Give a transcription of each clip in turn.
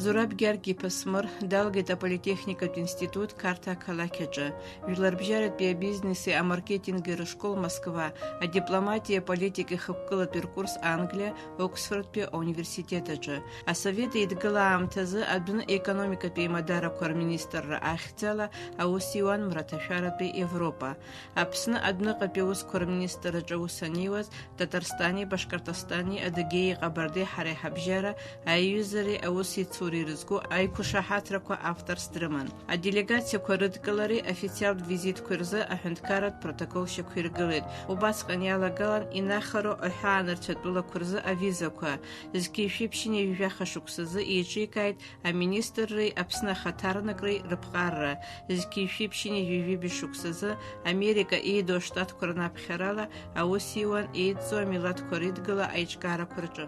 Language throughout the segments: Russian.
Зураб Георгий Пасмыр далгеит аполитехникатә институт Карта қалақаҿы. Жәларбжьаратәи абизнеси амаркетинги рышкол Москва, адипломатиа политика хықәкылатәи ркурс Англия, Оксфордтәи ауниверситетаҿы. Асовет еидгыла аамҭазы адәны економикатәи имадарақәа рминистрра ахьӡала аус иуан мраҭашәаратәи Европа. Аԥсны адәныҟатәи аусқәа рминистрраҿы аус анеиуаз Татарстани, Башкортостани, Адыгеии, Ҟабардеи ҳара иҳабжьара аиҩызареи аус ицура ирызку аиқәышаҳаҭрақәа авторс дрыман. Аделегациақәа рыдкылареи официалтә визитқәа рзы аҳәынҭқарратә протоколшьақәа иргылеит. Убасҟан иалагалан инахароу аҳәаанырцәатәылақәа рзы авизақәа. Зқьишәиԥшьыни жәаха шықәсазы еиҿикааит аминистрреи Аԥсны ахаҭарнакреи рыԥҟарра. Зқьишәиԥшьыни жәижәибаҩ шықәсазы Америка ииду аштатқәа рнаԥхьарала аус иуан еидҵо амилаҭқәа ридгыла аиҿкаарақәа рҿы.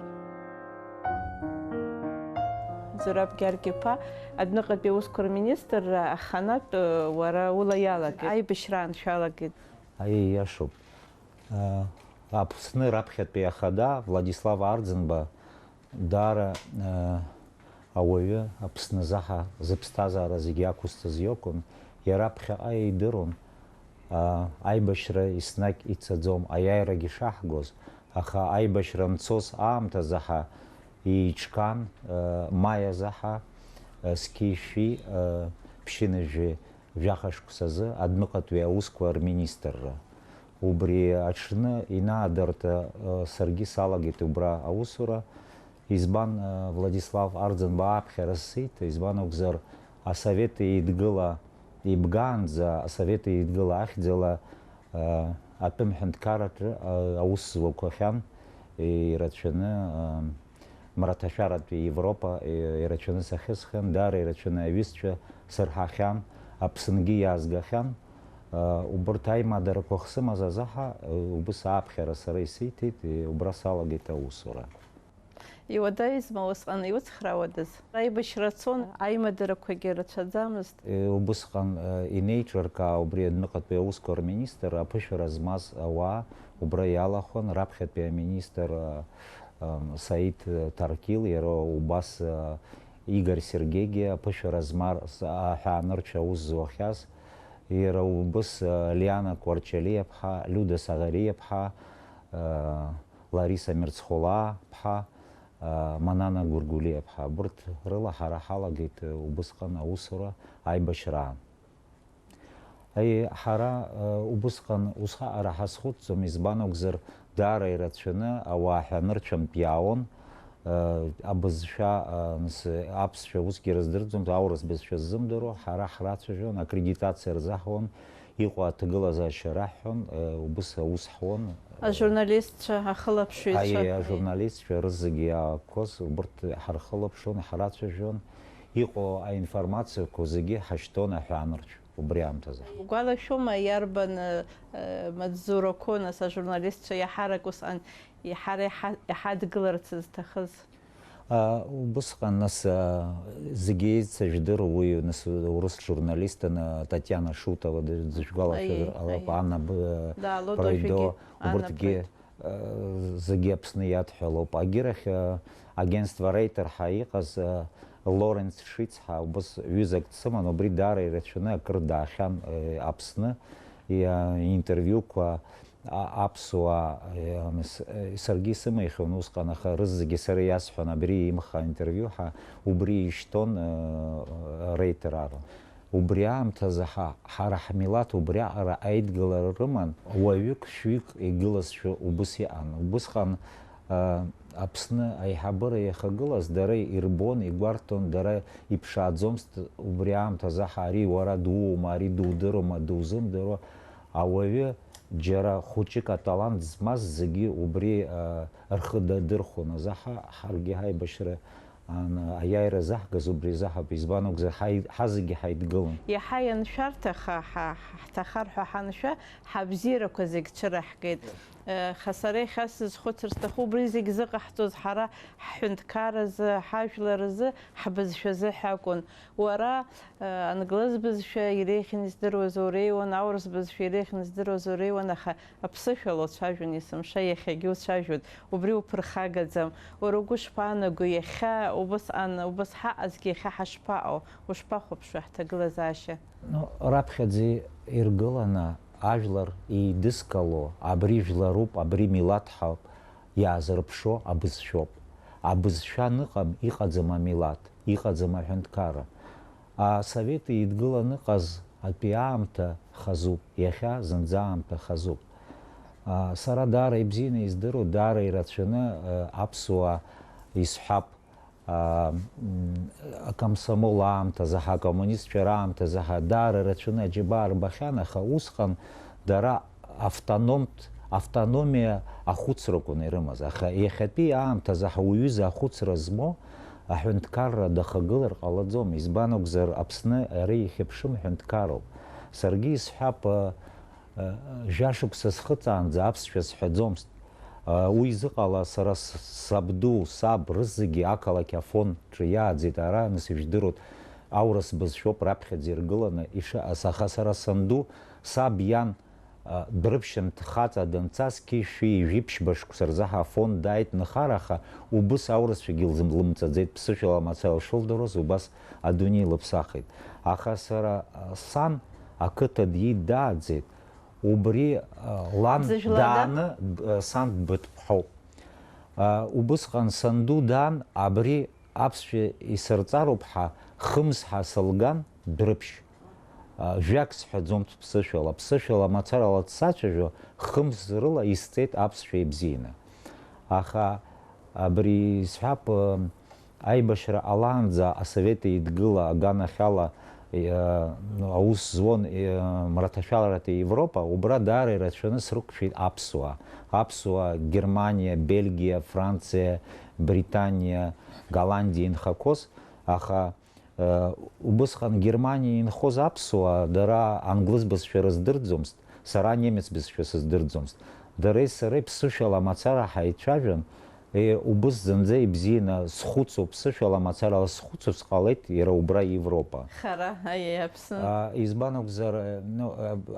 Зураб Георгий-ԥа, адәныҟатәи аусқәа рминистрра аханатә уара ула иалагеит. Аибашьраан шәалагеит. Иашоуп. Аԥсны раԥхьатәи ахада Владислав Арӡынба даара ауаҩы Аԥснызаҳа зыԥсҭазаара зегьы ақәызҵаз иакәын. Иара ԥхьаҟа идырун аибашьра еснагь ицаӡом, аиааирагьы шаҳгоз, аха аибашьра мцос аамҭазаҳа ииҿкаан маиазаҳа зқьишәи ԥшьынажәи жәаха шықәсазы адәныҟатәи аусқәа рминистрра. Убри аҽны инаадырта саргьы салагеит убра аусура. Избан Владислав Арӡынба аԥхьара сцеит, избан акәзар асовет еидгыла ибгаанӡа, асовет еидгыла ахьӡала атәым ҳәынҭқарраҿы аус злақәахьан ирацәаны мраҭашәаратәи Европа ирацәаны сахьысхын, даара ирацәаны аҩызцәа сырҳахьан, Аԥсынгьы иаазгахьан. Убырҭ аимадарақәа хсымаз азаҳа убыс ааԥхьара сара исиҭеит, убра салагеит аусура. Иуадаҩызма усҟан иуцхраауадаз? Аибашьра цон, аимадарақәагьы рацәаӡамызт. Убысҟан инеиҿыркаа убри адәныҟатәи аусқәа рминистр аԥышәара змаз ауаа убра иалахәын, раԥхьатәи аминистр Саид Таркил, иара убас Игор Сергеигьы аԥышәара змаз аҳәаанырцә аус зуахьаз, иара убыс Лиана Кварчалиа-ԥҳа, Лиуда Саӷариа-ԥҳа, Лариса Мирцхолаа-ԥҳа, Манана Гургулиа-ԥҳа, урҭ рыла ҳара ҳалагеит убысҟан аусура аибашьраан. Ҳара убысҟан усҟаҟара ҳазхәыцӡом, избан акәзар даара ирацәаны ауаа ҳәанырцәантә иаауан, абызшәа аԥсшәа усгьы рыздырӡом, аурыс бызшәа ззымдыруа, ҳара ҳрацәажәон, акредитациа рзаҳуан, иҟоу аҭагылазаашьа раҳҳәон, убыс аус ҳуан. Ажурналистцәа, ахылаԥшҩцәа. Ажурналистцәа рызегьы иаақәоз, убырҭ ҳархылаԥшон, ҳрацәажәон, иҟоу аинформациақәа зегьы ҳашьҭон аҳәаанырцә. Убри аамҭазы. Угәалашәома иарбан маҵзурақәоу нас ажурналистцәа иаҳарак усҟан иҳадгыларц зҭахыз? Убысҟан нас зегьы еицәажәдыруа уи нас урыс журналистын Татьяна Шутова дышәгәалашәазар ҟалап, Анна Пройдо, убырҭгьы зегьы Аԥсны иадҳәалоуп. Агьырахь агентство Рейтер-ҳәа иҟаз Лоренс Шицҳа убас ҩызак дсыман, убри даара ирацәаны акыр даахьан Аԥсны, интервиуқәа аԥсуаа саргьы исымихуан усҟан, аха рызегьы сара иасҳәон абри имха интервиуҳәа, убри ишьҭон Рейтер-ара. Убри аамҭазы ҳара ҳмилаҭ убриаҟара аидгылара рыман, уаҩык шәҩык игылазшәа убыс иҟан. Убысҟан Аԥсны аиҳабыра иахагылаз дара ирбон, игәарҭон, дара иԥшааӡомызт убри аамҭазаҳа ари уара дуоума, ари дудырума, дузымдыруа. Ауаҩы џьара хәыҷык аталант змаз зегьы убри рхы дадырхәон азаҳа, ҳаргьы ҳаибашьра аиааира заҳгаз убри заҳап, избан акәзар ҳазегьы ҳаидгылон. Иаҳа ианшәарҭаха, ҳҭахар ҳәа ҳаншәа, ҳабзиарақәа зегь цәыраҳгеит. خسارة خاص خطر استخو بريزك زق حتوز حرا حند كارز حاجل رز حبز شزة حكون ورا انجلز بز شيء يريخ نزدر وزوري ونعورس بز شيء يريخ نزدر وزوري ونخ أبصفلو شاجون يسم شيء خجوز شاجود وبريو برخاجة زم وروجوش بانا جوي خا وبس حق أزكي خا حشباو وشباخو بشوح تجلزاشة. رابخدزي إرجلنا أجلر يدسكالو أبري جلروب أبري ميلاد حب يازربشو أبزشوب أبزشان نقم يقدم ميلاد يقدم حندكارا سويت يتقول نقز البيامتا خزوب يخا زنزامتا خزوب سرا دار يبزين يزدرو دار يرتشنا أبسوا يسحب комсомол амта заха коммунист амта заха дара рачуна джибар бахана хаусхан дара автономия ахуцрокуне ремазаха ехапи амта заха уюза ахуцразмо ахунткар дахагылар qaladзом избанокзер апсны ари хепшым хунткароп сарги схап жашукса схыцанза апсшвес хадзомст уизыҟала сара сабду саб рызегьы ақалақь афон ҿиааӡеит ара нас ижәдыруеит аурыс бызшәоуп раԥхьаӡа иргыланы аха сара санду саб иан дрыԥшьынтә хаҵа данцаз қьышәи жәиԥшьба шықәса рзы афон дааит нхараха убыс аурысшәагьы лымҵаӡеит ԥсышәала мацара шылдыруаз убас адунеи лыԥсахит аха сара сан ақыҭа дааӡеит убри лан дааны сан бытԥҳоуп убысҟан санду даан абри аԥсшәа исырҵароуп ҳәа хымз ҳәа сылган дәрыԥшь жәак сҳәаӡомызт ԥсышәала мацарала дсацәажәо хымз рыла исҵеит аԥсшәа ибзианы аха абри сҳәап аибашьра ҟалаанӡа асовет еидгыла аганахьала аус злон мраҭашәаларата Европа убра даара ирацәаны срықәшәеит аԥсуа Германия, Бельгия, Франция, Британия, Голландия инхақәоз аха убысҟан Германия инхоз аԥсуаа дара англыз бызшәа рыздырӡомызт сара немец бызшәа сыздырӡомызт дареи сареи ԥсышәала мацара ҳаицәажәан убыс зынӡа ибзианы схәыцуп ԥсышәала мацарала схәыцуп сҟалеит иара убра Европа избан акәзар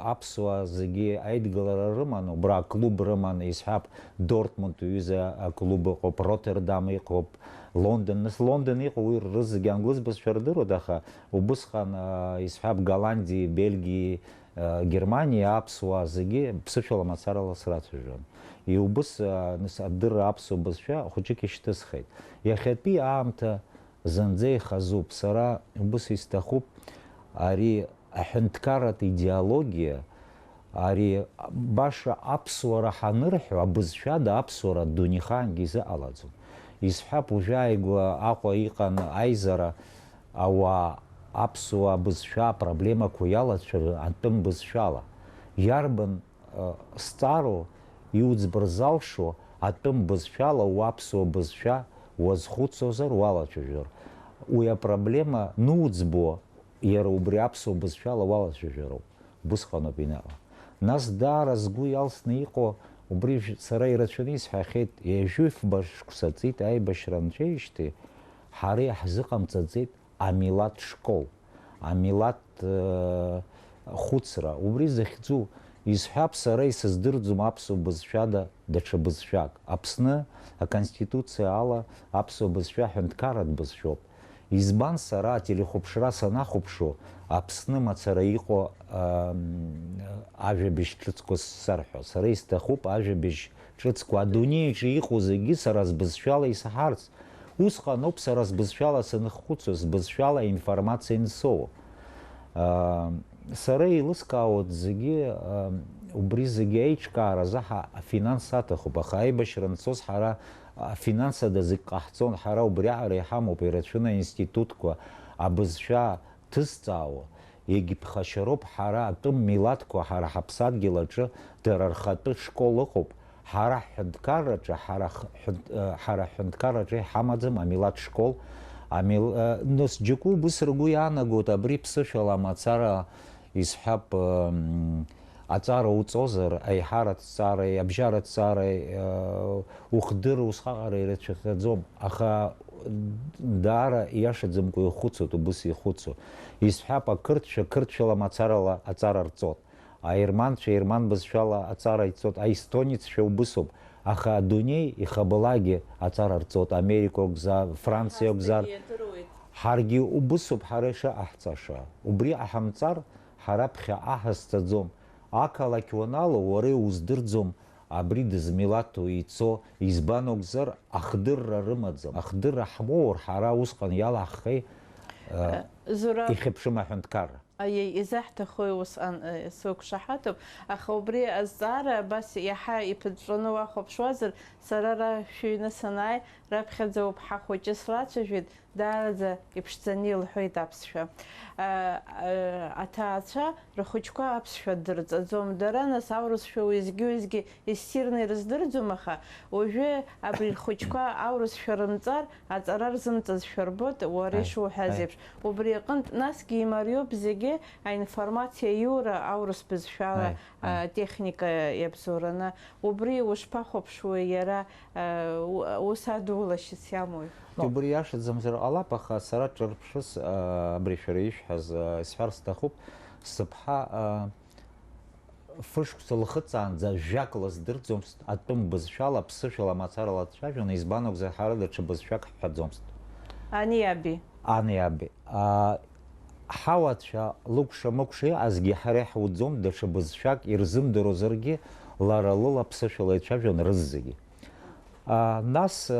аԥсуаа зегьы аидгылара рыман убра аклуб рыман исҳәап Дортмунд ҩыза аклуб ыҟоуп Роттердам ыҟоуп Лондон иҟоу уи рызегьы англыз бызшәа рдыруеит аха убысҟан исҳәап Голландии, Бельгии, Германия аԥсуаа зегьы ԥсышәала мацарала срацәажәон убыс адырра аԥсуа бызшәа хәыҷык ишьҭысхит иахьатәи аамҭа зынӡа ихазуп сара убыс исҭахуп ари аҳәынҭқарратә идеологиа ари баша аԥсуара ҳанырҳәо абызшәада аԥсуара дунеихаангьы изыҟалаӡом исҳәап ужәааигәа Аҟәа иҟан аизара ауаа аԥсуа бызшәа апроблемақәа иалацәажәон атәым бызшәала иарбан сҵароу иуӡбар залшо атәым бызшәала уаԥсуа бызшәа уазхәыцозар уалацәажәар уи апроблема нуӡбо иара убри аԥсуа бызшәала уалацәажәароуп убысҟаноуп инаҟа нас даара сгәы иалсны иҟоу убри сара ирацәаны исҳәахьеит ҩажәифба шықәса ҵит аибашьра нҵәеижьҭеи ҳара иаҳзыҟамҵаӡеит амилаҭ школ амилаҭ хәыцра убри захьӡу исҳәап сара исыздырӡом аԥсуа бызшәада даҽа бызшәак Аԥсны аконституциа ала аԥсуа бызшәа ҳәынҭқарратә бызшәоуп избан сара ателехәаԥшра санахәаԥшуа Аԥсны мацара иҟоу ажәабжь ҿыцқәа сарҳәо сара исҭахуп ажәабжь ҿыцқәа адунеиаҿы иҟоу зегьы сара збызшәала исаҳарц усҟаноуп сара збызшәала санхәыцуа збызшәала аинформациа инсоуа сара еилыскаауеит зегьы убри зегьы аиҿкааразы афинанс аҭахуп аха аибашьра анцоз ҳара афинансада зегь ҟаҳҵон ҳара убри аҟара иҳамоуп ирацәаны аинститутқәа абызшәа ҭызҵаауа егьыԥхашьароуп ҳара атәым милаҭқәа ҳара ҳаԥсадгьыл аҿы дара рхатәы школ ыҟоуп ҳара ҳҳәынҭқарраҿы ҳара ҳҳәынҭқарраҿы иҳамаӡам амилаҭ школ нас џьоукы убыс ргәы иаанагоит абри ԥсышәала мацара исҳәап аҵара уҵозар аиҳаратә ҵаареи абжьаратә ҵаареи ухдыр усҟаҟара ирацәахаӡом, аха даара ииашаӡамкәа ихәыцуеит, убыс ихәыцуа. Исҳәап, ақырҭшәа мацарала аҵара рҵот, аерманцәа ерман бызшәала аҵара ицот, аестонеццәа убысоуп, аха адунеи ихабалагьы аҵара рҵот, Америка акәзар, Франциа акәзар, ҳаргьы убысоуп ҳара ишаҟаҳҵаша. Убри аҳамҵар ҳара ԥхьаҟа ҳазцаӡом. Ақалақь уанало уара иуздырӡом абри дызмилаҭу ицо, избан акәзар ахдырра рымаӡам. Ахдырра ҳмоур ҳара усҟан иалаҳхи ихьыԥшым аҳәынҭқарра. изаҳҭаху усҟан сықәшаҳаҭуп, аха убри азҵаара абас иаҳа иԥыҵәҵәаны уахәаԥшуазар, сара шәыҩны санааи раԥхьаӡа уԥҳа хәыҷы слацәажәеит, даараӡа иԥшӡаны илҳәоит аԥсшәа. Аҭаацәа рхәыҷқәа аԥсшәа дырҵаӡом, дара нас аурысшәа уеизгьы-уеизгьы иссирны ирыздырӡом, аха уажәы абри рхәыҷқәа аурысшәа рымҵар аҵара рзымҵазшәа рбот, уара ишуҳәаз еиԥш. Убри аҟынтә насгьы имариоуп зегьы аинформациа иура аурыс бызшәала техника иабзоураны. Убри ушԥахәаԥшуеи иара ус адуулашьас иамои? Убри иашаӡамзар ҟалап, аха сара ҿырԥшыс абри шәара ишәҳәаз исҳәар сҭахуп, сыԥҳа фышықәса лхыҵаанӡа жәак лыздырӡомызт, атәым бызшәала, ԥсышәала, мацарала дцәажәон, избан акәзар ҳара даҽа бызшәак ҳҳәаӡомызт. Ани аби. Ани аби. Ҳауацәа лыкәша-мыкәша иҟазгьы ҳара иҳуӡом, даҽа бызшәак ирзымдыруазаргьы лара лыла ԥсышәала ицәажәон рыззегьы. Нас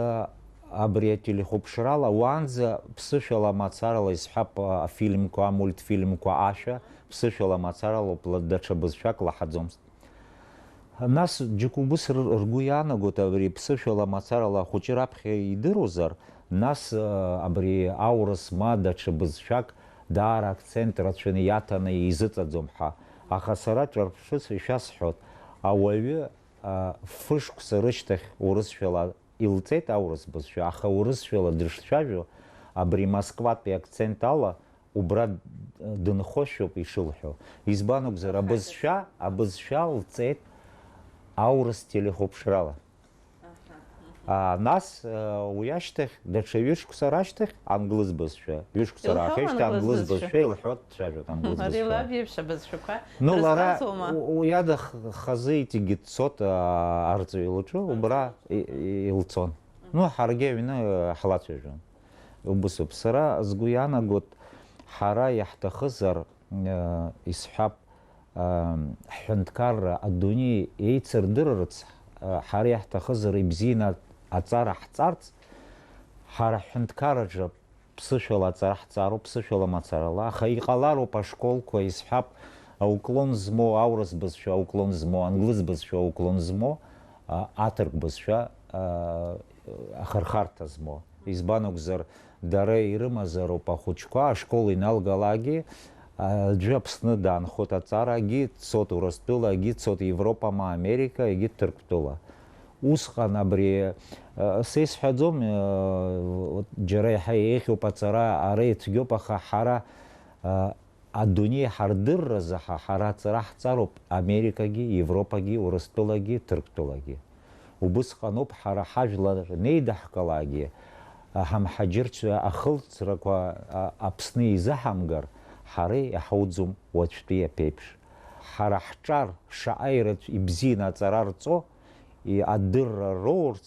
абри ателехәаԥшрала уаанӡа ԥсышәала мацарала исҳәап афильмқәа, амультфильмқәа ашәа ԥсышәала мацаралоуп, даҽа бызшәак лаҳаӡомызт. Нас џьоук убыс ргәы иаанагоит абри ԥсышәала мацарала ахәыҷы раԥхьа идыруазар, нас абри аурыс ма даҽа бызшәак даара акцент рацәаны иаҭаны изыҵаӡом ҳәа. Аха сара ҿырԥшыс ишәасҳәоит, ауаҩы фышықәса рышьҭахь урысшәала илҵеит аурыс бызшәа, аха урысшәала дышцәажәо абри Москватәи акцент ала убра дынхошәоуп ишылҳәо. Избан акәзар абызшәа лҵеит аурыс телехәаԥшрала. Нас уи ашьҭахь даҽа ҩышықәса рашьҭахь англыз бызшәа, ҩышықәса раахеижьҭеи англыз бызшәа илҳәо дцәажәоит англыз бызшәа. Ари лаб иеиԥш абызшәақәа лара уи ада хазы иҵегьы дцот арҵаҩ лҿы, убра илцон. Ҳаргьы аҩны ҳлацәажәон. Убысоуп. Сара сгәы иаанагоит, ҳара иаҳҭахызар исҳәап ҳҳәынҭқарра адунеи еицырдырырц, ҳара иаҳҭахызар ибзианы аҵара ҳҵарц, ҳара ҳҳәынҭқарраҿы ԥсышәала аҵара ҳҵароуп, ԥсышәала мацарала, аха иҟалароуп ашколқәа исҳәап ауклон змоу аурыс бызшәа, ауклон змоу англыз бызшәа, ауклон змоу аҭырк бызшәа ахырхарҭа змоу. Избан акәзар дара ирымазароуп ахәыҷқәа ашкол иналгалагьы аӡәы Аԥсны даанхоит аҵарагьы дцоит Урыстәылагьы, дцоит Европа-ма, Америка, егьи Ҭырқәтәыла. Усҟан абри са исҳәаӡом, џьара иаҳа еиӷьуп аҵара, ара ицәгьоуп, аха ҳара адунеи ҳардырразы ҳара аҵара ҳҵароуп Америкагьы, Европагьы, Урыстәылагьы, Ҭырқәтәылагьы. Убысҟаноуп ҳара ҳажәлар неидаҳкалагьы ҳамҳаџьырцәа ахылҵрақәа Аԥсны изаҳамгар, ҳара иҳауӡом уаҵәтәи аԥеиԥш. Ҳара ҳҿар шаҟа ибзианы аҵара рҵо, адырра роурц,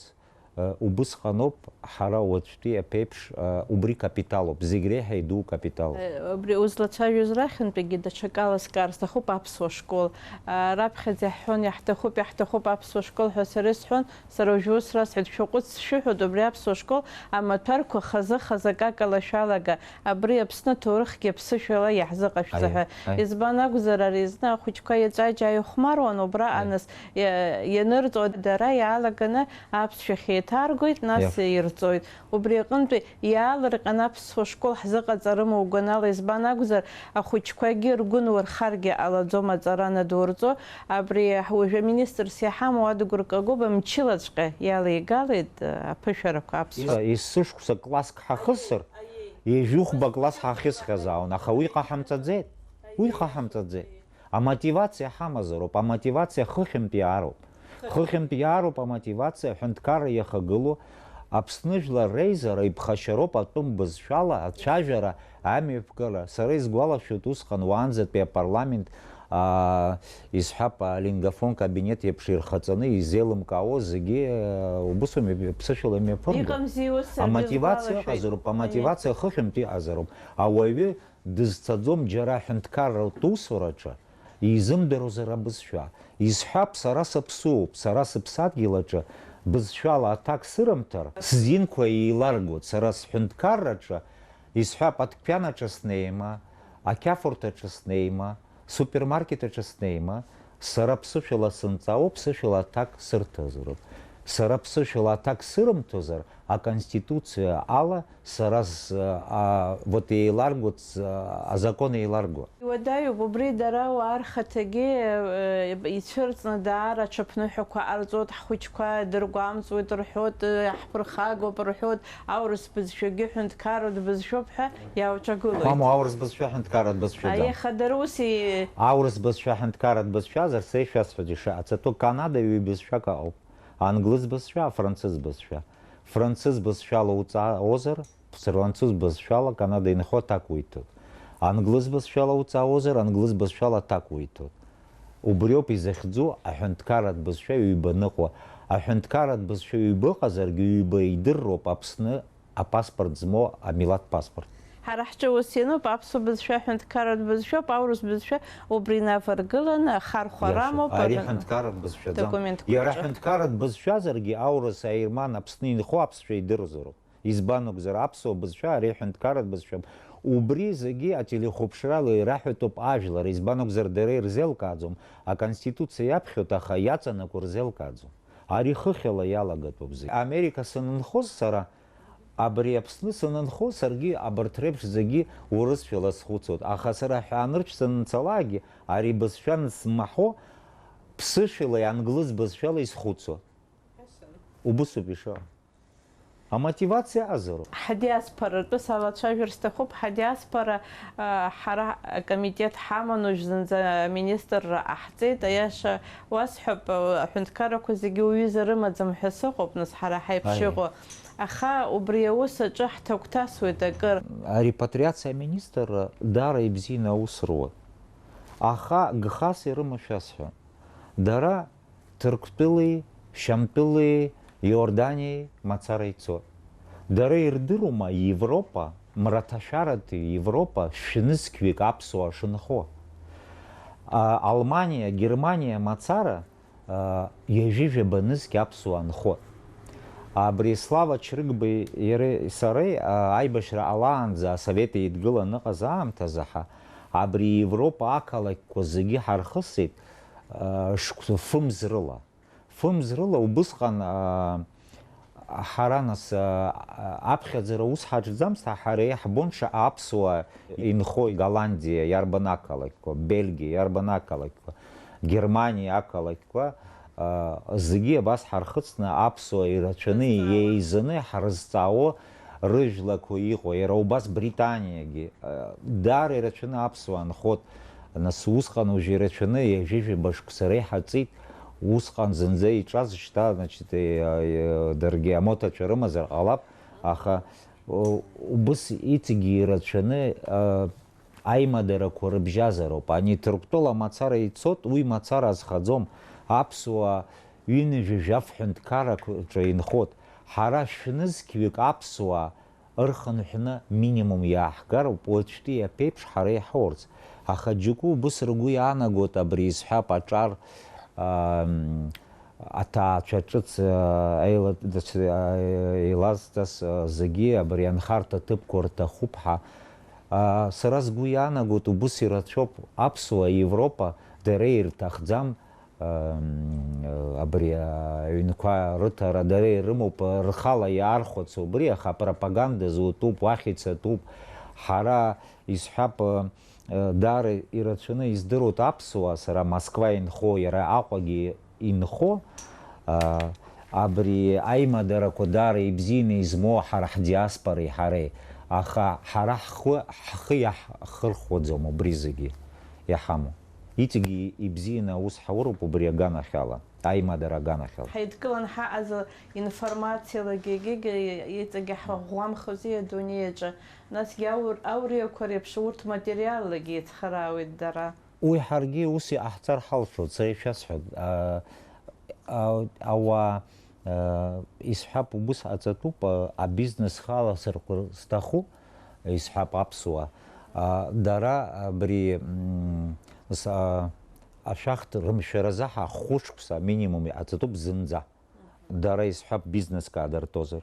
убысҟаноуп ҳара уаҵәтәи аԥеиԥш убри капиталуп, зегь реиҳа идуу капиталуп. Убри узлацәажәоз рахьынтәигьы даҽакала скар сҭахуп аԥсуа школ. Раԥхьаӡа иаҳҳәон иаҳҭахуп аԥсуа школ ҳәа сара исҳәон, сара уажәы ус расҳәеит, шәаҟәыҵ шәыҳәоит, убри аԥсуа школ амаҭәарқәа хазы-хазакакала шәалага, абри Аԥсны ҭоурыхгьы аԥсышәала иаҳзыҟашәҵа ҳәа. Избан акәзар ари зны ахәыҷқәа иаҵәаџьаа ихәмаруан, убра анас ианырҵо дара иаалаганы аԥсшәахь еиҭаргоит, нас ирҵоит. Убри аҟынтәи иаалырҟьан аԥсуа школ ҳзыҟаҵарыма угәанала, избан акәзар ахәыҷқәагьы ргәы нурхаргьы ҟалаӡом аҵара надурҵо. Абри уажәы аминистрс иаҳамоу адыгәыркагоуп, мчылаҵәҟьа иалеигалеит аԥышәарақәа аԥсуа. Есышықәса класск ҳахысыр, ежәыхәба класс ҳахьысхьазаауан, аха уи ҟаҳамҵаӡеит. амотивациа ҳамазароуп, амотивациа хыхьынтәиаароуп. Хыхьынтәиаароуп амотивациа, аҳәынҭқарра иахагылоу, Аԥсны жәлар реизара иԥхашьароуп атәым бызшәала, ацәажәара, амҩаԥгара. Сара исгәалашәоит усҟан уаанӡатәи апарламент исҳәап алингафон кабинет еиԥш ирхаҵаны изеилымкаауа зегьы убысоуми ԥсышәала имҩаԥырго. Амотивациа ыҟазароуп, амотивациа хыхьынтәиаазароуп. Ауаҩы дызцаӡом џьара аҳәынҭқарратә усураҿы изымдыруазар абызшәа. Исҳәап, сара сыԥсуоуп, сара сыԥсадгьыл аҿы бызшәала аҭак сырымҭар, сзинқәа еиларгоит. Сара сҳәынҭқарраҿы исҳәап, аҭкәан аҿы снеима, ақьафурҭ аҿы снеима, супермаркет аҿы снеима, сара ԥсышәала сымҵаауа, ԥсышәала аҭак сырҭазароуп. Сара ԥсышәала аҭак сырымҭозар, аконституциа ала сара вот еиларгоит, азакон еиларго. Иуадаҩуп, убри дара ауаа рхаҭагьы ицәырҵны даара аҽыԥныҳәақәа ҟарҵоит, ҳхәыҷқәа дыргәамҵуеит рҳәоит, ҳԥырхагоуп рҳәоит, аурыс бызшәагьы ҳәынҭқарратә бызшәоуп ҳәа иауҿагылоит. Маму, аурыс бызшәа ҳәынҭқарратә бызшәаӡам. Аиеха дара ус Аурыс бызшәа ҳәынҭқарратә бызшәазар, са ишәасҳәоит ишаҟац, атәы Канадаҩы бызшәак ыҟоуп. Англыз бызшәа, афранцыз бызшәа. Францыз бызшәала уҵаозар, француз бызшәала Канада инхо аҭак уиҭоит. Англыз бызшәала уҵаозар, англыз бызшәала аҭак уиҭоит. Убриоуп изахьӡу аҳәынҭқарратә бызшәа ҩба-ныҟәа. Аҳәынҭқарратә бызшәа ҩба ыҟазаргьы ҩба идырроуп Аԥсны апаспорт змоу амилаҭ паспорт. Ҳара ҳҿы ус иануп, аԥсуа бызшәа аҳәынҭқарратә бызшәоуп, аурыс бызшәа убри инаваргыланы хархәара амоуп. Ари ҳәынҭқарратә бызшәаӡам. Иара ҳәынҭқарратә бызшәазаргьы аурыс, аерман, Аԥсны инхо аԥсшәа идырзароуп. Избан акәзар, аԥсуа бызшәа, ари ҳәынҭқарратә бызшәа. Убри зегьы ателехәаԥшрала ираҳәатәуп ажәлар, избан акәзар дара ирзеилкааӡом, аконституциа иаԥхьоит, аха иаҵанакуа рзеилкааӡом. Ари хыхьала иалагатәуп зегьы. Америка санынхоз сара, абри Аԥсны санынхо саргьы абарҭ реиԥш зегьы урысшәала схәыцуеит. Аха сара ҳәаанырцә санынцалакгьы, ари бызшәа нсмаҳо ԥсышәала, англыз бызшәала исхәыцуеит. Убысоуп ишыҟоу. Амотивациа азароуп. Ҳадиаспоратәы салацәажәар сҭахуп, ҳадиаспора ҳара акомитет ҳаман уажә зынӡа аминистрра ҟаҳҵеит, аиаша уасҳәап, аҳәынҭқаррақәа зегьы уҩыза рымаӡам ҳәа сыҟоуп, нас ҳара ҳаиԥш иҟоу. Аха убри аус аҿы ҳҭагәҭасуеит акыр. Арепатриациа аминистрра даара ибзианы аус руит. Аха гхас ирымашәа асҳәон. Дара Ҭырқәтәылеи, Шьамтәылеи, Иорданиеи мацара ицоит. Дара ирдырума Европа, мраҭашәаратәи Европа шәнызқьҩык аԥсуаа шынхо. Алманиа, Германиа мацара ҩажәижәаба нызқь аԥсуаа нхот. Абри Слава Члыгбеи иареи сареи аибашьра ҟалаанӡа асовет еидгыланы ыҟаз аамҭазы абри Европа ақалақьқәа зегьы ҳархысит фымз рыла. Фымз рыла убысҟан ҳара нас аԥхьаӡара ус ҳаҿӡамызт, ҳара иаҳбон шаҟа аԥсуаа инхо Голландиа иарбан ақалақьқәа, Бельгиа иарбан ақалақьқәа, Германиа ақалақьқәа зегьы абас ҳархыҵны аԥсуаа ирацәаны еизаны ҳрызҵаауа рыжәлақәа иҟоу. Иара убас Британиагьы даара ирацәаны аԥсуаа нхот. Нас усҟан уажә ирацәаны ҩажәижәаба шықәса реиҳа ҵит. Усҟан зынӡа иҿаз шьҭа даргьы амоҭацәа рымазар ҟалап, аха убыс иҵегьы ирацәаны аимадарақәа рыбжьазароуп. Ани Ҭырқәтәыла мацара ицот, уи мацара азхаӡом. Аԥсуаа ҩынҩажәижәаф ҳәынҭқарраҿы инхот. Ҳара шәнызқьҩык аԥсуаа ырхынҳәны минимум иааҳгароуп, уаҵәтәи аԥеиԥш ҳара иҳаурц. Аха џьоукы убыс ргәы иаанагоит абри изҳәап аҿар аҭаацәа ҿыц еилазҵаз зегьы абри анхарҭа ҭыԥқәа рҭахуп ҳәа. Сара сгәы иаанагоит убыс ирацәоуп аԥсуаа Европа дара ирҭахӡам абри аҩнқәа рыҭара дара ирымоуп, рхала иаархәац убри, аха апропаганда зутәуп, уахьицатәуп. Ҳара исҳәап даара ирацәаны издыруеит аԥсуаа, сара Москва инхо, иара Аҟәагьы инхо, абри аимадарақәа даара ибзианы измоу ҳара ҳдиаспореи ҳареи. Аха ҳара ҳхы иаҳхырхәаӡом убри зегьы иаҳамоу. иҵегьы ибзианы аус ҳауроуп убри аганахьала, аимадара аганахьала. Ҳаидкылан ҳаҟаз информациалагьы егьигьы иҵегьы ҳаӷәӷәамхози адунеиаҿы, насгьы ауриақәа реиԥш урҭ материаллагьы иеицхыраауеит дара. Уи ҳаргьы ус иҟаҳҵар ҳалшоит, сара ишәасҳәап, ауаа исҳәап убыс аҵатәуп, абизнес халасырҟәыр зҭаху, исҳәап аԥсуаа, дара абри ашәахтә рымшәаразы хәышықәса минимум иҟаҵатәуп зынӡа. Дара исҳәап бизнеск аадыртәозар.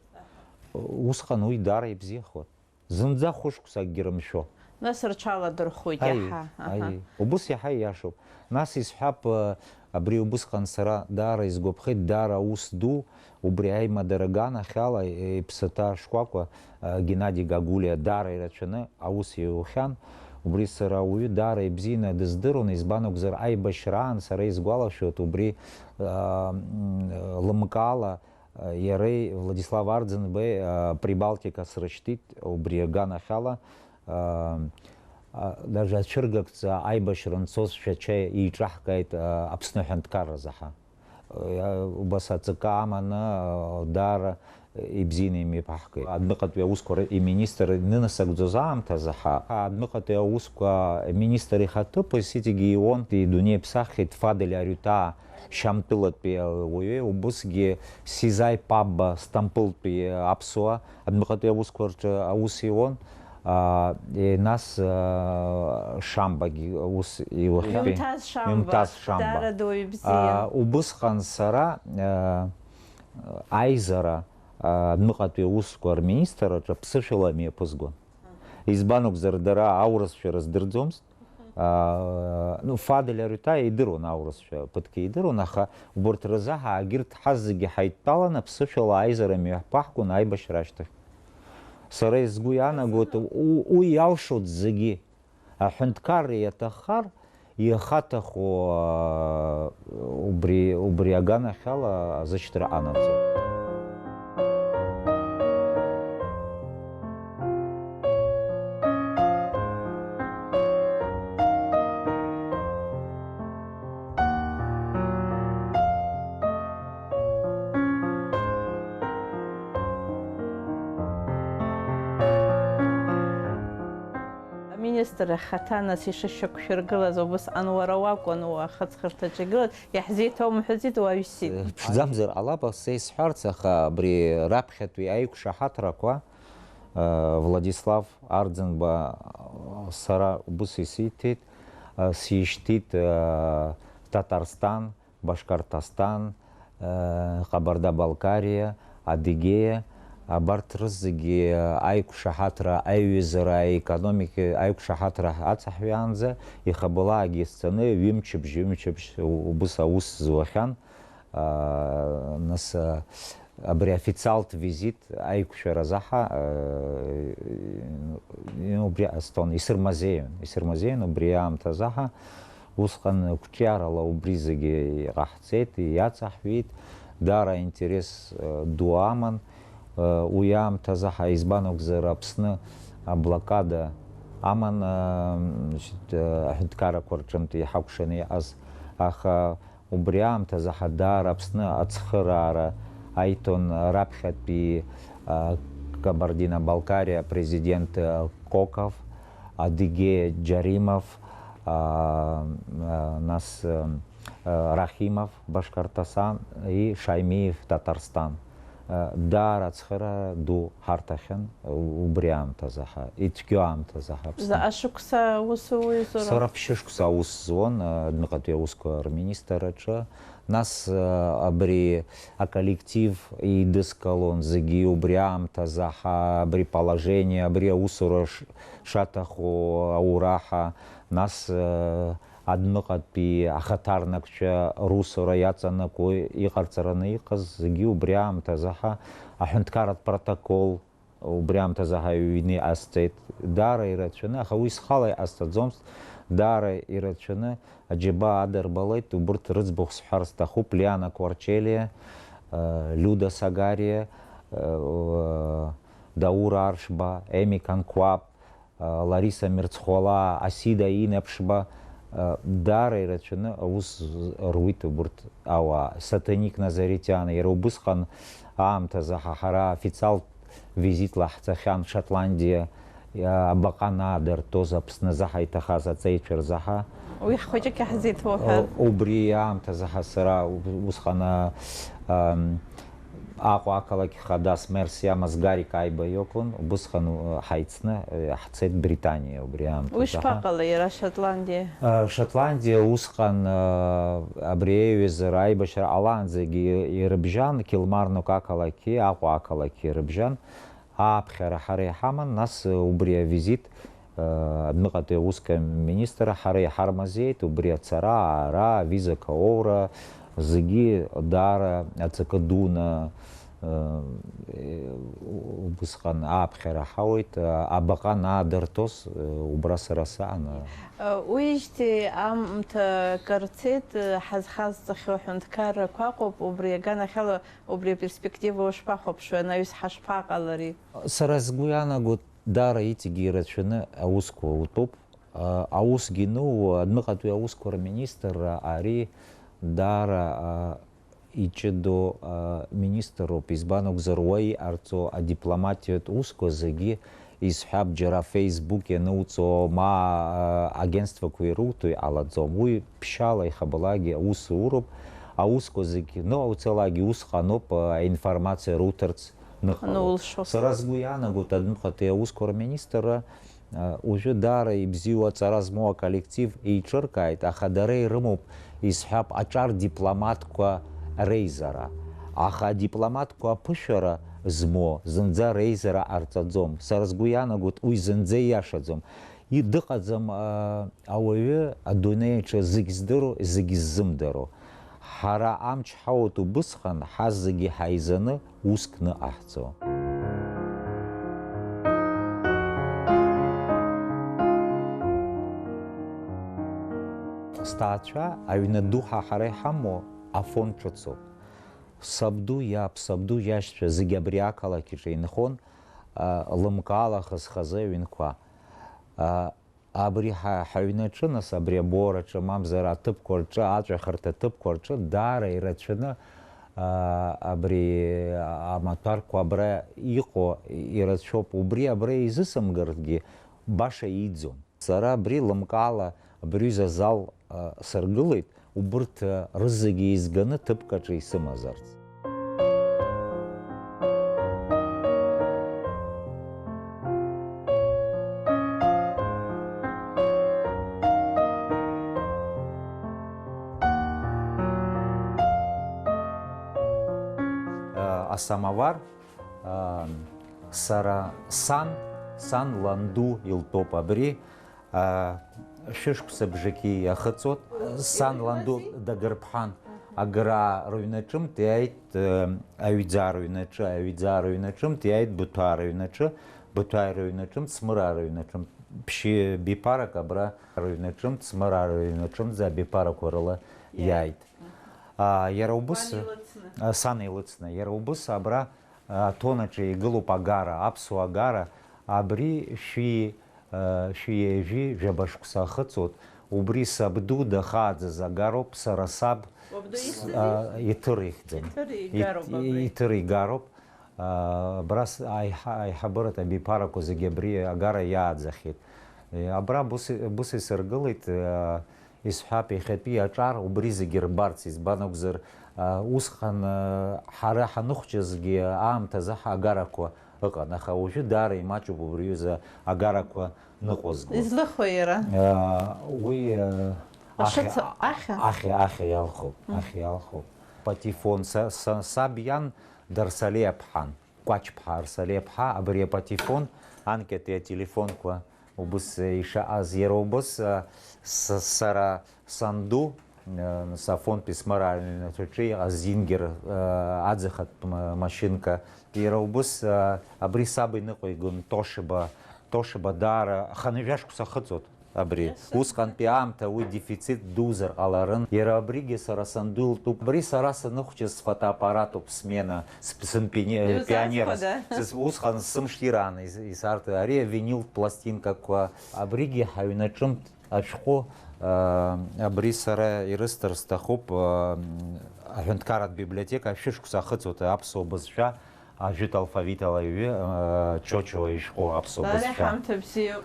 Усҟан уи даара ибзиахоит. Зынӡа хәышықәсакгьы рымшәо. Нас рҽаладырхәоит иаҳа. Убыс иаҳа ииашоуп. Нас исҳәап абри убысҟан сара даара изгәаԥхеит, даара ус ду, убри аимадара аганахьала иԥсаҭа шкәакәа Геннади Гагулиа даара ирацәаны аус иухьан. Убри сара ауаҩы даара ибзианы дыздыруан, избан акәзар аибашьраан сара изгәалашәоит, убри лымкаала иареи Владислав Арӡынбеи Прибалтика срышьҭит убри аганахьала. Даже ацәыргакӡа аибашьра нцозшәа ача ииҿаҳкааит Аԥсны аҳәынҭқарразы ҳа. Убас аҵакы аманы даара ибзианы имеиԥаҳкит. Адәныҟатәи аусқәа иминистр инынасыгӡоз аамҭазы ҳа адәныҟатәи аусқәа министр ихаҭыԥыз иҵегьы ион идунеи ԥсахит Фадель Арютаа Шьамтәылатәи ауаҩы, убысгьы Сизаи Пабба Стампылтәи аԥсуаа адәныҟатәи аусқәа рҿы аус ион. Нас Шамбагьы ус илыхьтәи Мемтаз Шамба. Убысҟан сара аизара адәныҟатәи аусқәа рминистрраҿы ԥсышәала мҩаԥызгон. Избан акәзар дара аурысшәа рыздырӡомызт. Фадель Арютаа идыруан аурысшәа, ԥыҭк идыруан, аха убарҭ рзы ҳаагьырҭ ҳаз зегьы ҳаидтәаланы ԥсышәала аизара мҩаԥаҳкуан аибашьра ашьҭахь. Сара изгәы иаанагоит, уи иалшоит зегьы. Аҳәынҭқарра иаҭаххар, ихаҭаху убри аганахьала азышьҭра анаӡом. Министр хаҭанас ишышьақәшәыргылаз убысҟан уара уакәын ахыҵхырҭаҿы игылаз, иаҳзеиҭоумҳәаӡеит уаҩсит. Ԥшӡамзар ҟалап са исҳәарц, аха абри раԥхьатәи аиқәшаҳаҭрақәа Владислав Арӡынба сара убыс исиҭеит, сишьҭит Татарстан, Башкортостан, Ҟабарда-Балкариа, Адыгея, абарҭ рызегьы аиқәшаҳаҭра, аиҩызара, аекономика аиқәшаҳаҭра аҵаҳәаанӡа ихабалаагьы сцаны ҩымчыбжь убыс аус зуахьан. Нас абри официалтә визит аиқәшәаразы ҳа убри ҟасҵон, исырмазеиын убри аамҭазы ҳа. Усҟан қәҿиарала убри зегьы иҟаҳҵеит, иаҵаҳәҩит, даара интерес ду аман. Уи аамҭазы ҳа избан акәзар Аԥсны аблокада аман аҳәынҭқаррақәа рҿынтә иҳакәшаны иҟаз, аха убри аамҭазы ҳа даара Аԥсны ацхыраара аиҭон раԥхьатәи Кабардино-Балкариа президент Коков, Адыгея Џьаримов, нас Рахимов Башкортостан и Шаймиев Татарстан. Даара ацхыраара ду ҳарҭахьан убри аамҭазы ҳа, ицәгьо аамҭазы ҳа. Заҟа шықәса аус уҩызоуроуп? Сара ԥшьышықәса аус зуан адәныҟатәи аусқәа рминистрраҿы. Нас абри аколлектив еидыскылон зегьы убри аамҭазы ҳа, абри положение, абри аусура шаҭаху аура ҳа. Нас адәныҟатәи ахаҭарнакцәа русура иаҵанакуа иҟарҵараны иҟаз зегьы убри аамҭазы ҳа, аҳәынҭқарратә протокол убри аамҭазы ҳа ҩны иҟасҵеит. Даара ирацәаны, аха уи схала иҟасҵаӡомызт, даара ирацәаны аџьабаа адырбалеит. Убырҭ рыӡбахә сҳәар сҭахуп: Лиана Кварчелиа, Люда Сагариа, Даура Аршба, Еми Канқәаб, Лариса Мирцхәала, Асида Инаԥшба, дара ирацәаны аус руит убурҭ ауаа сатаник назаритиан иара убысҟан аамҭазы ҳара официалтә визитла ҳцахьан Шотландиа абаҟа наадыртәоз Аԥсназы ҳаиҭахаз аҵеицәа рзаҳа уи ҳхәыҷык иаҳзиҭоуҳәа убри аамҭазы сара усҟан Аҟәа ақалақь хадас мерс иамаз Гарик Аиба иҟан, убысҟан ҳаицны ҳцеит Британиа убри аамҭазы. Уи шԥаҟала иара Шотландиа? Шотландиа усҟан абри еиҩызара аибашьра ҟалаанӡагьы ирыбжьан, Килмарнок ақалақьи Аҟәа ақалақьи ирыбжьан, ааԥхьара ҳара иҳаман, нас убри авизит адәныҟатәи аусқәа министр ҳара иҳармазеит, убри ацара, аара, авизақәа аура, зегьы даара аҵакы дуны убысҟан ааԥхьара ҳауеит, абаҟа наадыртәоз убра сара саан. Уиижьҭеи аамҭа карцеит ҳазхазҵахьоу аҳәынҭқаррақәа ыҟоуп, убри аганахьала убри аперспектива ушԥахәаԥшуеи, анаҩс ҳашԥаҟалари? Сара сгәы иаанагоит даара иҵегьы ирацәаны аусқәа утәуп. Аусгьы ну, адәныҟатәи аусқәа рминистр ари даара иҷыдоу министроуп, избан акәзар уа иҟарҵо адипломатиатә усқәа зегьы исҳәап џьара Facebook иануҵо, ма агентствақәа ируҭо иҟалаӡом. Уи ԥшьала ихабалагьы аусуроуп, аусқәа зегьы ныҟауҵалакгьы усҟаноуп аинформациа руҭарц ныҟало. Сара сгәы иаанагоит адәныҟатәи аусқәа рминистр уажәы даара ибзиоу аҵара змоу аколлектив еиҿыркааит, аха дара ирымоуп исҳәап аҿар дипломатқәа реизара. Аха адипломатқәа аԥышәара змоу зынӡа реизара ҟарҵаӡом. Сара сгәы иаанагоит уи зынӡа ииашаӡом. Дыҟаӡам ауаҩы адунеиаҿы зегь здыруа, зегь ззымдароу. Ҳара амч ҳауит убысҟан ҳас зегьы ҳаизаны уск ныҟаҳҵо. Сҭаацәа аҩны ду ҳара иҳамоу афонд ҿыцоуп. Сабду иаб, сабду иашьцәа зегьы абри ақалақьаҿы инхон, лымкаала хаз-хазы аҩнқәа. Абри ҳаҩнаҿы, нас абри абораҿы, мамзар аҭыԥқәа рҿы, аҵәахырҭа аҭыԥқәа рҿы даара ирацәаны абри амаҭәарқәа абра иҟоу ирацәоуп. Убри абра изысымгаргьы баша иӡом. Сара абри лымкаала абриҩыза азал саргылеит, убырҭ рызегьы еизганы ҭыԥкаҿы исымазарц. Асамовар сара сан ланду илтәоуп абри шәышықәса бжаки иахыҵуеит, сан ланду дагырԥҳан агра рыҩнаҿымҭ иааит аҩӡаа рыҩнаҿы, аҩӡаа рыҩнаҿымҭ иааит быҭәаа рыҩнаҿы, быҭәаа рыҩнаҿымҭ смыраа рыҩнаҿымҭ, ԥшьы биԥарак абра рыҩнаҿымҭ, смыраа рыҩнаҿымҭ абиԥарақәа рыла иааит. Иара убыс сан илыцны, иара убыс абра аҭонаҿы игылоуп агара, аԥсуа агара, абри шәи-еижәи жәабашықәса ахыҵуеит, убри сабду дахааӡаз агароуп, сара саб иҭыр ихьӡын, иҭыр игароуп, абра аиҳабыратә абиԥарақәа зегьы абри агара иааӡахьеит. Абра бус исыргылеит, исҳәап иахьатәи аҿар убри зегьы рбарц, избан акәзар усҟан ҳара ҳаныхәҷазгьы аамҭазы агарақәа ыҟан, аха уажәы даара имаҷуп убриҩыза агарақәа ныҟәызго. Излыхуа иара? Уи ахьа иалхуп, ахьа иалхуп. Патифон саб иан Дарсалиаԥҳан, Кәаҷ-ԥҳа Арсалиаԥҳа, абри апатифон анкьатәи ателефонқәа убыс ишаҟаз, иара убыс сара санду сафондтәи смыраа рыҩнаҭаҿы иҟаз зингер аӡахатә машьынка, иара убыс абри саб иныҟәигон Тошиба даара ханажәашықәса ахыҵуеит абри. Усҟантәи аамҭа уи дефицит дузар ҟаларын, иара абригьы сара санду илтәуп. Абри сара саныхәҷыз сфотоаппаратуп смена, пионерас. Усҟан сымш ираан исарҭа, ари авинилтә пластинкақәа, абригьы ҳаҩнаҿымҭ ашәҟәы абри сара ирысҭар сҭахуп аҳәынҭқарратә библиотека шәышықәса ахыҵуеит аԥсуа бызшәа ажәытә алфавит ала иҩы чочуа ишәҟәы аԥсуа бызшәа. ҳамҭа бзиоуп.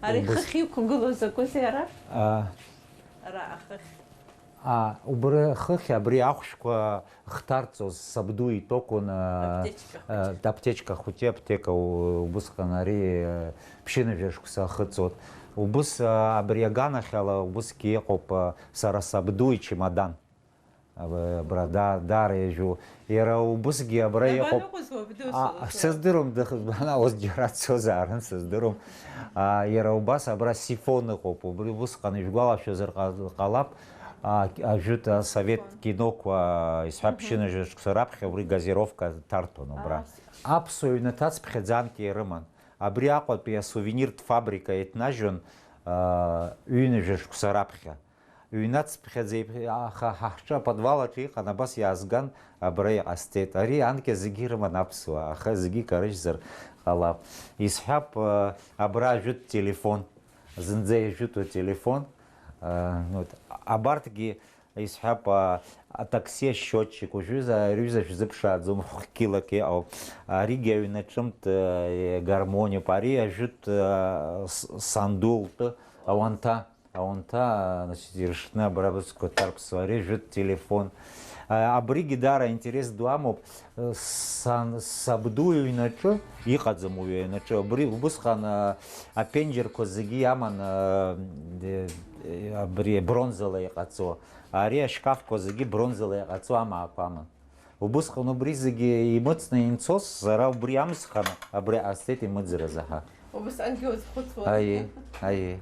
Ари хыхь иқәгылоу закәызеи ара? Ара ахыхь. Убри хыхь абри ахәшәқәа хҭарҵоз сабду итәыкәын аптечка хәыҷы аптека убысҟан ари ԥшьынажә шықәса ахыҵуеит. Убыс абри аганахь ала убысгьы иҟоуп сара сабду ичемодан. Даара иажәу. Иара убысгьы абра иҟоуп. Сыздырам данаауаз џьара дцозаарын сыздырам. Иара убас абра сифон ыҟоуп. Убри убысҟан ишәгәалашәазар ҟалап. Ажәытә совет киноқәа исҳәап ԥшьынажә шықәса раԥхьа убри газировка ҭарҭәон убра. Аԥсуа ҩнаҭа цԥхьаӡанк ирыман. Абри Аҟәатәи асувениртә фабрика еиҭнажьын ҩынажә шықәса раԥхьа. Ҩнацԥхьаӡа аха ҳахҿа аподвал аҿы иҟан абас иаазган абра иҟасҵеит. Ари анкьа зегьы ирыман аԥсуаа, аха зегьы икарыжьзар ҟалап. Исҳәап абра ажәытә телефон, зынӡа иажәытәу телефон. Абарҭгьы исҳәап атакси ашьотчик аҩыза шәзыԥшааӡом хәкилак иҟоуп. Аригьы аҩнаҿымҭ гармониоуп. Ари ажәытә сандултәы ауанҭа иршны абра бызқәа ҭарԥсуа. Ари ажәытә телефон. Абригьы даара интерес ду амоуп. Сабду иҩнаҿы иҟаӡам уи иҩнаҿы. Убысҟан аԥенџьырқәа зегьы аман абри бронзала иҟаҵо. Ари ашкафқәа зегьы бронзала иҟаҵо амаақәа аман. Убысҟан убри зегьы имыцны инцоз сара убри амсханы абри ҟасҵеит имыӡрыз аҳа. Убысҟангьы узхәыцуаз. Аиеи.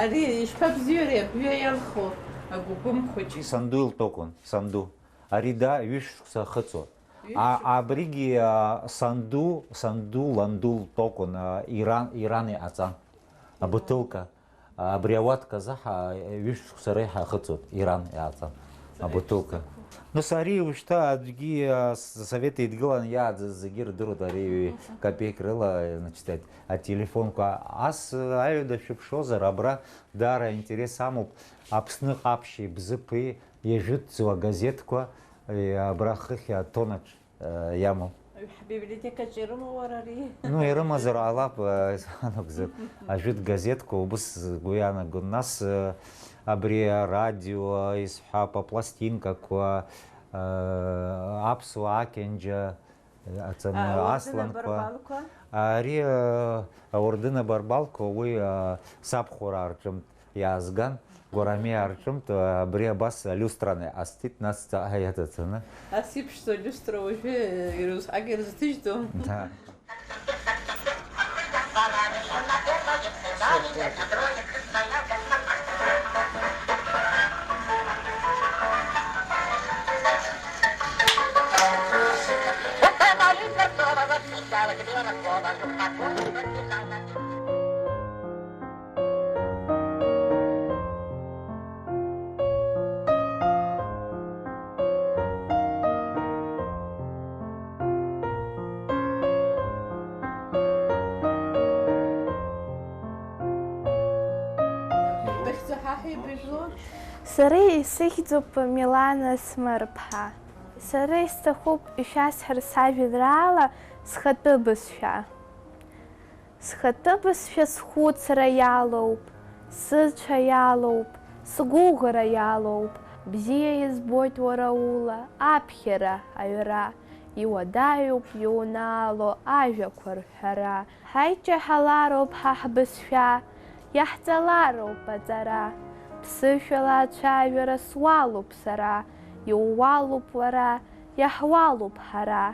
Ари ишԥабзиоури абҩа иалху агәыгәым хәыҷ. Санду илтәыкәын, санду. Ари ҩышықәса ахыҵуа. Абригьы санду ланду лтәыкәын Иран иҟаҵан. Абутылка. Абри ауатка заҳа ҩышықәса реиҳа ахыҵуеит Иран иҟаҵан абутылка. Ари уажәшьҭа аӡәгьы Совет еидгыланы иааӡаз зегьы ирдыруеит ари копеик рыла ателефонқәа. Ас аҩада шәыԥшозар абра даара интерес амоуп. Аԥсны ҟаԥшьи Бзыԥи иажәытәӡоу агазеҭқәа абра хыхь атонаҿ иамоуп. Библиотекаҿы ирымоу уара ари? Ирымазар ҟалап анакәзар ажәытә газеҭқәа убыс сгәы иаанагон. Нас абри арадио исҳәап апластинкақәа аԥсуа акьанџьа асланқәа. Ари аордын абарбалқәа уи сабхәара рҿымҭ иаазган. Гәарамиа рҿымҭ абри абас люстраны ҟасҵеит. Нас иаҵацаны. Ас иԥшӡоу люстра уажәы ак ирызҭыжьӡом. Сара исыхьӡуп Милана Смырԥҳа. Сара исҭахуп ишәасҳәар сажәеинраала схатәы бызшәа. Схатәы бызшәа схәыцра иалоуп, сыцәа иалоуп, сгәыӷра иалоуп. Бзиа избоит уара ула аԥхьара аҩра. Иуадаҩуп иунаало ажәақәа рҳәара. Ҳаиҷаҳалароуп ҳа ҳбызшәа, иаҳҵалароуп аҵара. Ԥсышәала ацәажәара суалуп сара, иууалуп уара, иаҳуалуп ҳара.